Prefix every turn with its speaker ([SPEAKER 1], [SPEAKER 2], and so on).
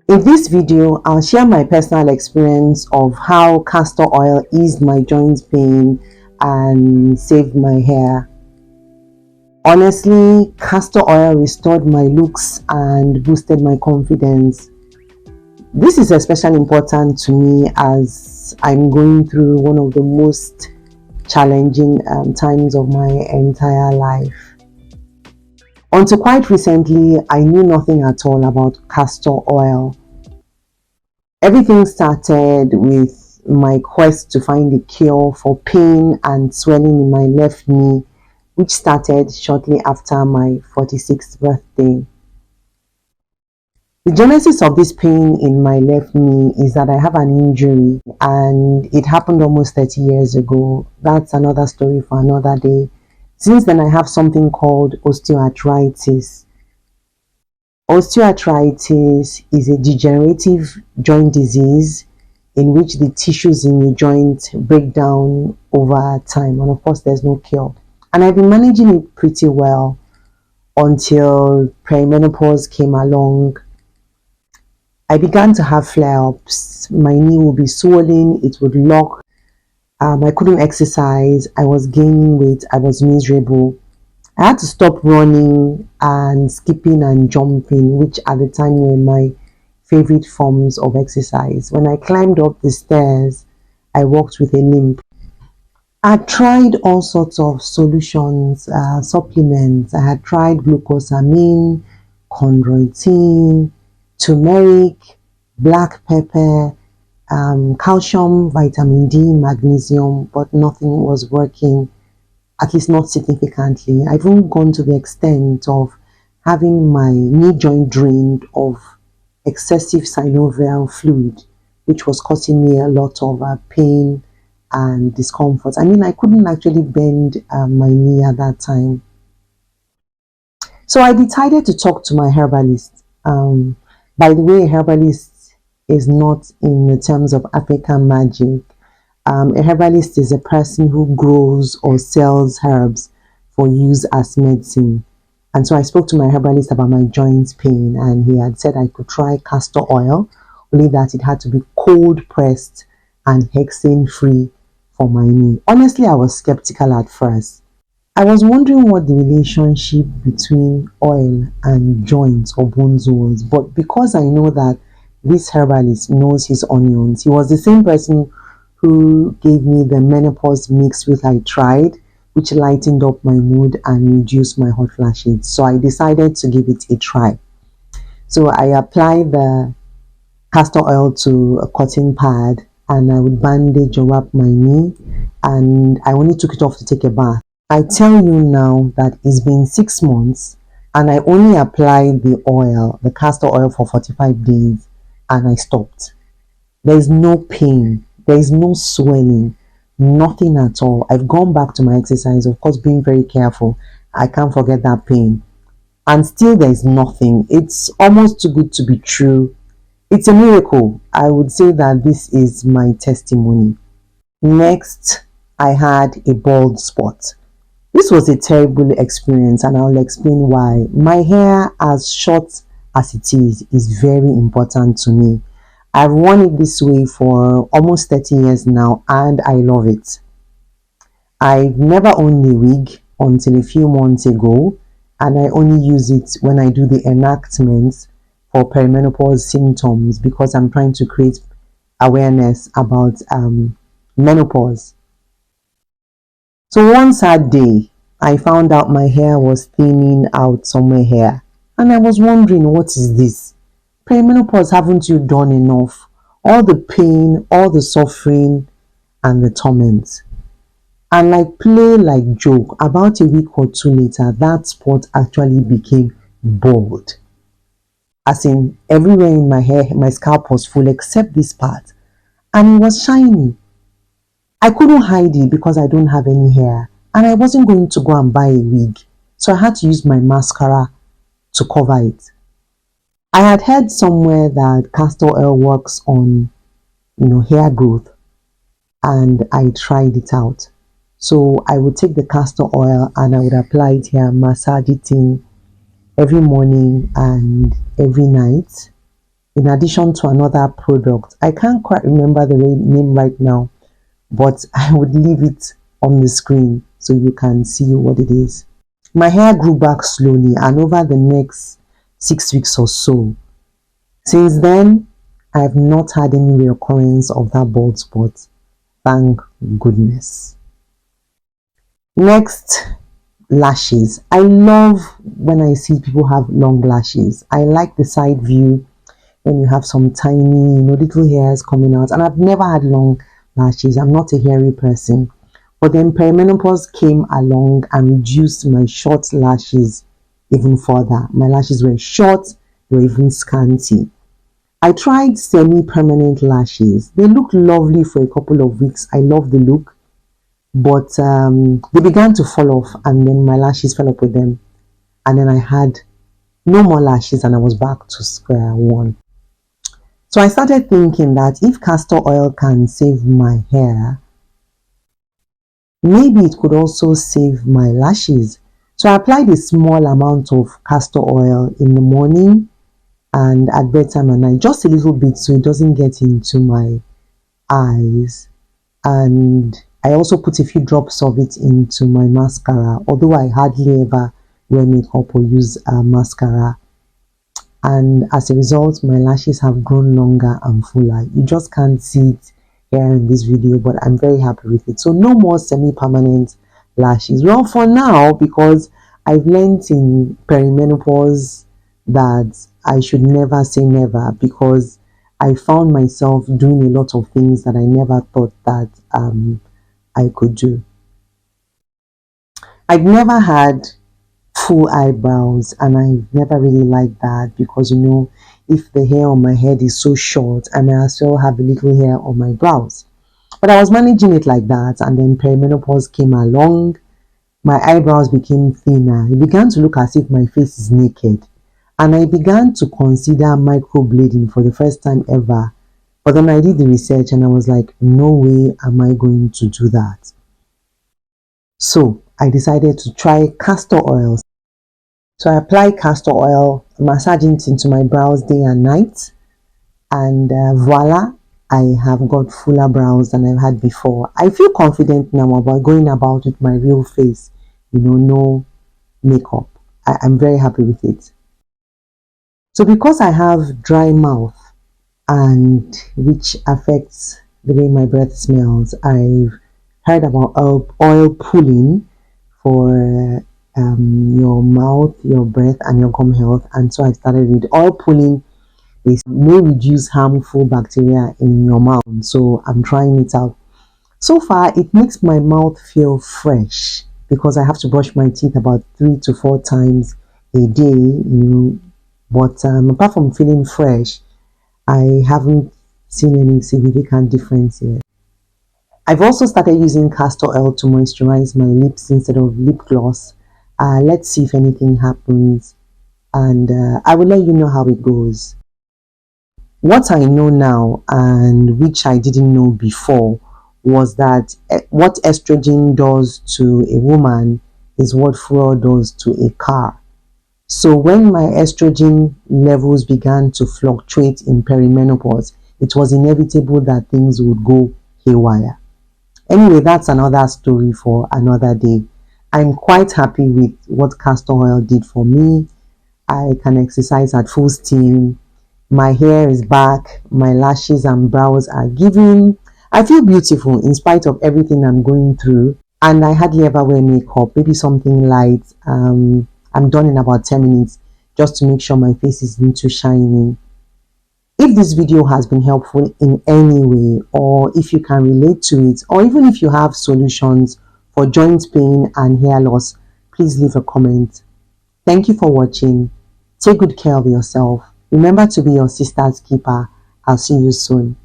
[SPEAKER 1] In this video, I'll share my personal experience of how castor oil eased my joint pain and saved my hair. Honestly, castor oil restored my looks and boosted my confidence. This is especially important to me as I'm going through one of the most challenging times of my entire life. Until quite recently, I knew nothing at all about castor oil. Everything started with my quest to find a cure for pain and swelling in my left knee, which started shortly after my 46th birthday. The genesis of this pain in my left knee is that I have an injury and it happened almost 30 years ago. That's another story for another day. Since then, I have something called osteoarthritis. Osteoarthritis is a degenerative joint disease in which the tissues in the joint break down over time, and of course there's no cure. And I've been managing it pretty well until perimenopause came along. I began to have flare-ups. My knee would be swollen, it would lock. I couldn't exercise, I was gaining weight, I was miserable. I had to stop running and skipping and jumping, which at the time were my favorite forms of exercise. When I climbed up the stairs, I walked with a limp. I tried all sorts of solutions, supplements. I had tried glucosamine, chondroitin, turmeric, black pepper, calcium, vitamin D, magnesium, but nothing was working, at least not significantly. I've even gone to the extent of having my knee joint drained of excessive synovial fluid, which was causing me a lot of pain and discomfort. I mean, I couldn't actually bend my knee at that time. So I decided to talk to my herbalist. By the way, a herbalist is not in the terms of African magic. A herbalist is a person who grows or sells herbs for use as medicine. And so I spoke to my herbalist about my joint pain, and he had said I could try castor oil, only that it had to be cold pressed and hexane free for my knee. Honestly, I was skeptical at first. I was wondering what the relationship between oil and joints or bones was, but because I know that this herbalist knows his onions, he was the same person who gave me the menopause mix which I tried, which lightened up my mood and reduced my hot flashes. So I decided to give it a try. So I applied the castor oil to a cotton pad and I would bandage or wrap my knee, and I only took it off to take a bath. I tell you now that it's been 6 months and I only applied the castor oil for 45 days and I stopped. There is no pain. There is no swelling, nothing at all. I've gone back to my exercise, of course, being very careful. I can't forget that pain. And still there is nothing. It's almost too good to be true. It's a miracle. I would say that this is my testimony. Next, I had a bald spot. This was a terrible experience and I'll explain why. My hair, as short as it is very important to me. I've worn it this way for almost 30 years now and I love it. I've never owned a wig until a few months ago, and I only use it when I do the enactments for perimenopause symptoms because I'm trying to create awareness about menopause. So one sad day, I found out my hair was thinning out somewhere here, and I was wondering, what is this? Perimenopause, haven't you done enough? All the pain, all the suffering, and the torment. And like play, like joke, about a week or two later, that spot actually became bald. As in, everywhere in my hair, my scalp was full except this part. And it was shiny. I couldn't hide it because I don't have any hair. And I wasn't going to go and buy a wig. So I had to use my mascara to cover it. I had heard somewhere that castor oil works on, hair growth, and I tried it out. So I would take the castor oil and I would apply it here, massage it in every morning and every night. in addition to another product. I can't quite remember the name right now, but I would leave it on the screen so you can see what it is. My hair grew back slowly, and over the next 6 weeks or so, since then, I have not had any reoccurrence of that bald spot. Thank goodness. Next, lashes. I love when I see people have long lashes. I like the side view when you have some tiny, little hairs coming out. And I've never had long lashes. I'm not a hairy person. But then perimenopause came along and reduced my short lashes even further. My lashes were short, they were even scanty. I tried semi-permanent lashes. They looked lovely for a couple of weeks. I love the look. But they began to fall off, and then my lashes fell up with them. And then I had no more lashes and I was back to square one. So I started thinking that if castor oil can save my hair, maybe it could also save my lashes. So I applied a small amount of castor oil in the morning and at bedtime at night, just a little bit so it doesn't get into my eyes. And I also put a few drops of it into my mascara, although I hardly ever wear makeup or use mascara. And as a result, my lashes have grown longer and fuller. You just can't see it here in this video, but I'm very happy with it. So no more semi-permanent lashes. Well, for now, because I've learned in perimenopause that I should never say never, because I found myself doing a lot of things that I never thought that I could do. I've never had full eyebrows, and I've never really liked that because if the hair on my head is so short, I may as well have a little hair on my brows. But I was managing it like that, and then perimenopause came along. My eyebrows became thinner. It began to look as if my face is naked. And I began to consider microblading for the first time ever. But then I did the research and I was like, no way am I going to do that. So I decided to try castor oil. So I apply castor oil, massaging it into my brows day and night. And voila, I have got fuller brows than I've had before. I feel confident now about going about with my real face, no makeup. I'm very happy with it. So because I have dry mouth, and which affects the way my breath smells, I've heard about oil pulling for your mouth, your breath, and your gum health. And so I started with oil pulling. It may reduce harmful bacteria in your mouth. So I'm trying it out. So far, it makes my mouth feel fresh because I have to brush my teeth about 3 to 4 times a day. But apart from feeling fresh, I haven't seen any significant difference yet. I've also started using castor oil to moisturize my lips instead of lip gloss. Let's see if anything happens, and I will let you know how it goes. What I know now, and which I didn't know before, was that what estrogen does to a woman is what fuel does to a car. So when my estrogen levels began to fluctuate in perimenopause, it was inevitable that things would go haywire. Anyway, that's another story for another day. I'm quite happy with what castor oil did for me. I can exercise at full steam. My hair is back. My lashes and brows are giving. I feel beautiful in spite of everything I'm going through. And I hardly ever wear makeup, maybe something light. I'm done in about 10 minutes just to make sure my face isn't too shiny. If this video has been helpful in any way, or if you can relate to it, or even if you have solutions for joint pain and hair loss, please leave a comment. Thank you for watching. Take good care of yourself. Remember to be your sister's keeper. I'll see you soon.